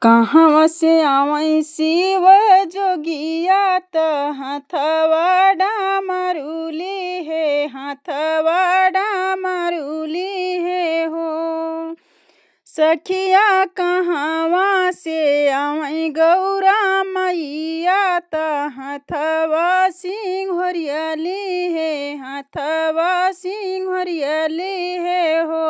कहवा से आवै शिव जोगिया त हाथवा डामरुली हे, हाथवा डामरुली हे हो। सखिया कहवा से आवै गौरा मैया त हाथवा सिंघोरियली हे, हाथवा सिंघोरियली हे हो।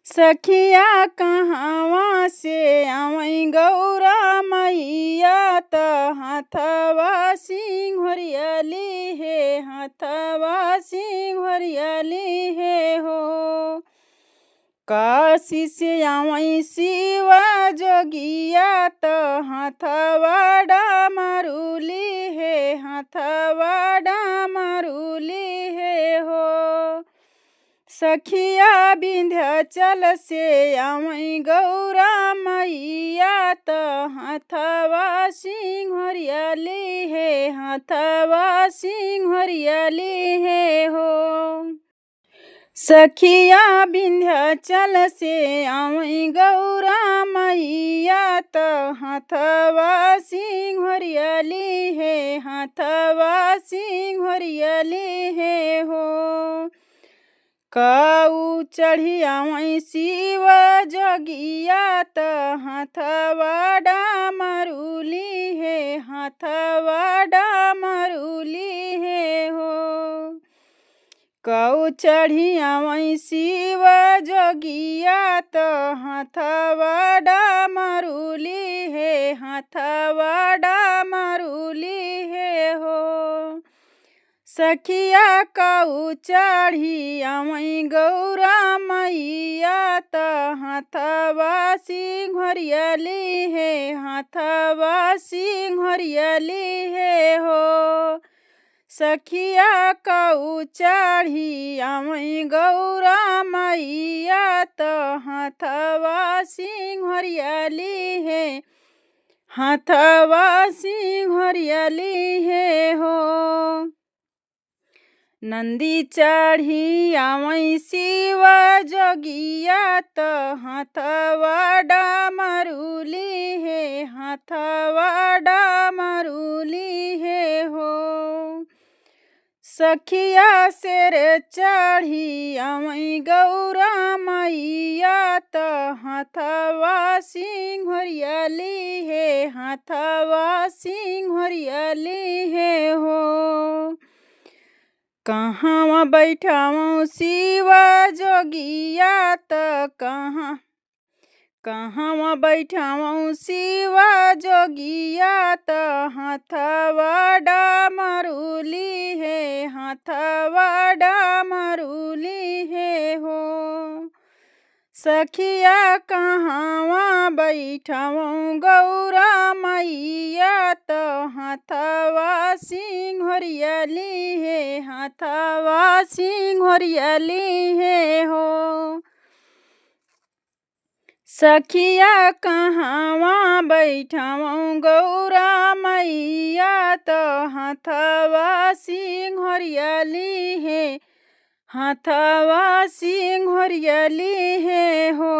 सखिया कहवा से आवै गौरा मैया त हाथवा सिंघोरियली हे, हाथवा सिंघोरियली हे हो। काशी से आवै शिव जोगिया त हाथवा डामरुली हे, हाथवा डामरुली हे हो। सखिया विंध्याचल से आवै गौरा मैया त हाथवा सिंघोरियली हे, हाथवा सिंघोरियली हे हो। सखिया विंध्याचल से आवै गौरा मैया त हाथवा सिंघोरियली हे, हाथवा सिंघोरियली हे हो। काऊ चढ़ी आवै शिव जोगिया त हाथवा डामरुली हे, हाथवा डामरुली हे हो। काऊ चढ़ी आवै शिव जोगिया त हाथवा डामरुली हे, हाथवा डामरुली हे हो। सखिया काऊ चढ़ी आवै गौरा मैया त हाथवा सिंघोरियली हे, हाथवा सिंघोरियली हे हो। सखिया काऊ चढ़ी आवै गौरा मैया त हाथवा सिंघोरियली हे, हाथवा सिंघोरियली हे हो। नंदी चढ़ी आवै शिव जोगिया त हाथवा डामरुली हे, हाथवा डामरुली हे हो। सखिया शेर चढ़ी आवै गौरा मैया त हाथवा सिंघोरियली हे, हाथवा सिंघोरियली हे हो। कहवा बैठावौ शिव जोगिया त कहवा बैठावौ शिव जोगिया त हाथवा डामरुली हे, हाथवा डामरुली हे हो। सखिया कहवा बैठावौ गौरा मैया त हाथवा सिंघोरियली हे, हाथवा सिंघोरियली हे हो। सखिया कहवा बैठावौ गौरा मैया त हाथवा सिंघोरियली हे, हाथवा सिंघोरियली हे हो।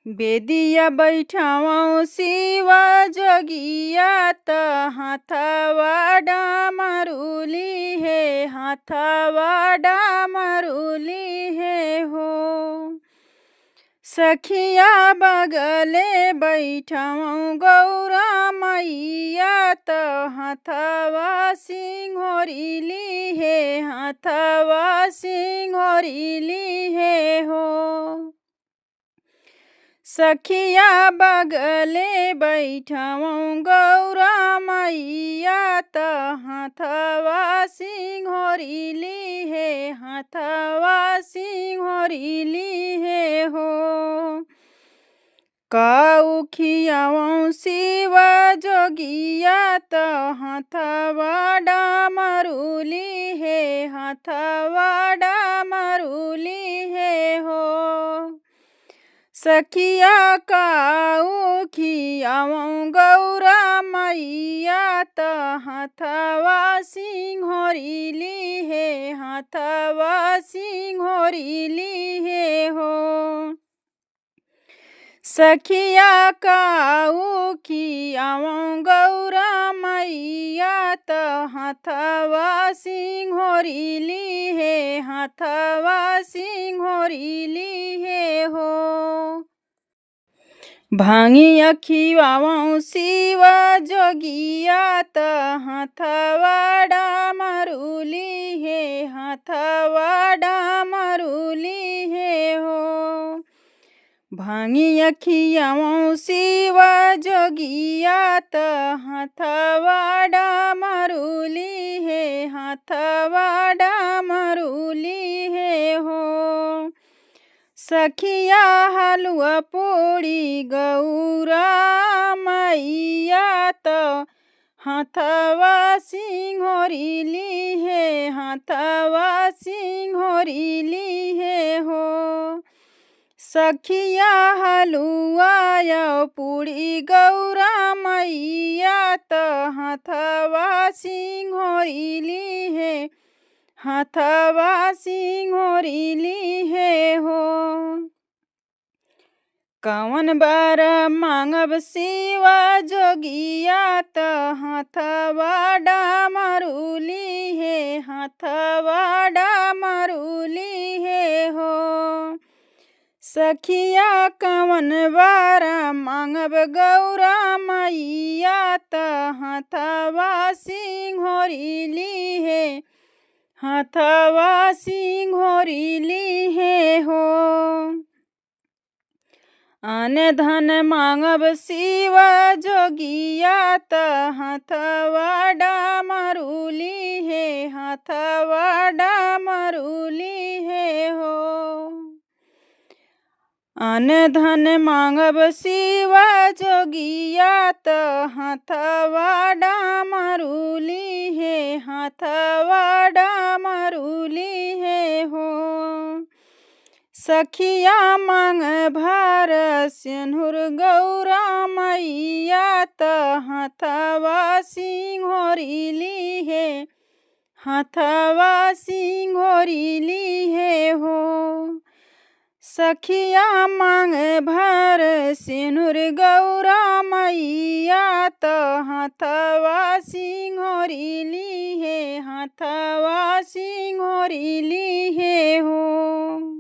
बेदिया बैठावौ शिव जोगिया त हाथवा डामरुली हे, हाथवा डामरुली हे हो। सखिया बगले बैठावौ गौरा मैया त हाथवा सिंघोरिली हे, हाथवा सिंघोरिली हे हो। सखिया बगले बैठावौ गौरा मैया त हाथवा सिंघोरिली हे, हाथवा सिंघोरिली हे हो। काऊ खियावौ शिव जोगिया त हाथवा डामरुली हे, हाथवा डामरुली हे हो। सखिया काऊ खियावौ गौरा मैया त हाथवा सिंघोरियली हे, हाथवा सिंघोरियली हे हो। सखिया काऊ खियावं गौरा मैया त हाथवा सिंघोरीली हे, हाथवा सिंघोरीली हे हो। भांगिया खियावं शिव जोगिया त हाथवा डामरुली हे, हाथवा डामरुली हे हो। भांगिया खियावं शिव जोगिया त हाथवा डामरुली हे, हाथवा डामरुली हे हो। सखिया हलुआ पूड़ी गौरा मैया त हाथवा सिंघोरीली हे, हाथवा सिंघोरीली हे हो। सखिया हलुआ पूड़ी गौरा मैया त हाथवा सिंघोरीली हे, हाथवा सिंघोरीली हे हो। कवन बर मांगब शिव जोगिया त हाथवा डामरुली हे, हाथवा डामरुली हे हो। सखिया कवन बार मांगब गौरा मैया त हाथवा सिंघोरीली हे, हाथवा सिंघोरीली हे हो। अन धन मांगब शिव जोगिया त हाथवा डामरुली हे, हाथवा डामरुली हे हो। अन धन मांगब शिव जोगिया त हाथवा डामरुली हे, हाथवा डामरुली हे हो। सखिया मांग भर सिंदूर गौरा मैया त हाथवा सिंघोरीली हे, हाथवा सिंघोरीली हे हो। सखिया मांग भर सिंदूर गौरा मैया त हाथवा सिंघोरीली हे, हाथवा सिंघोरीली हे हो।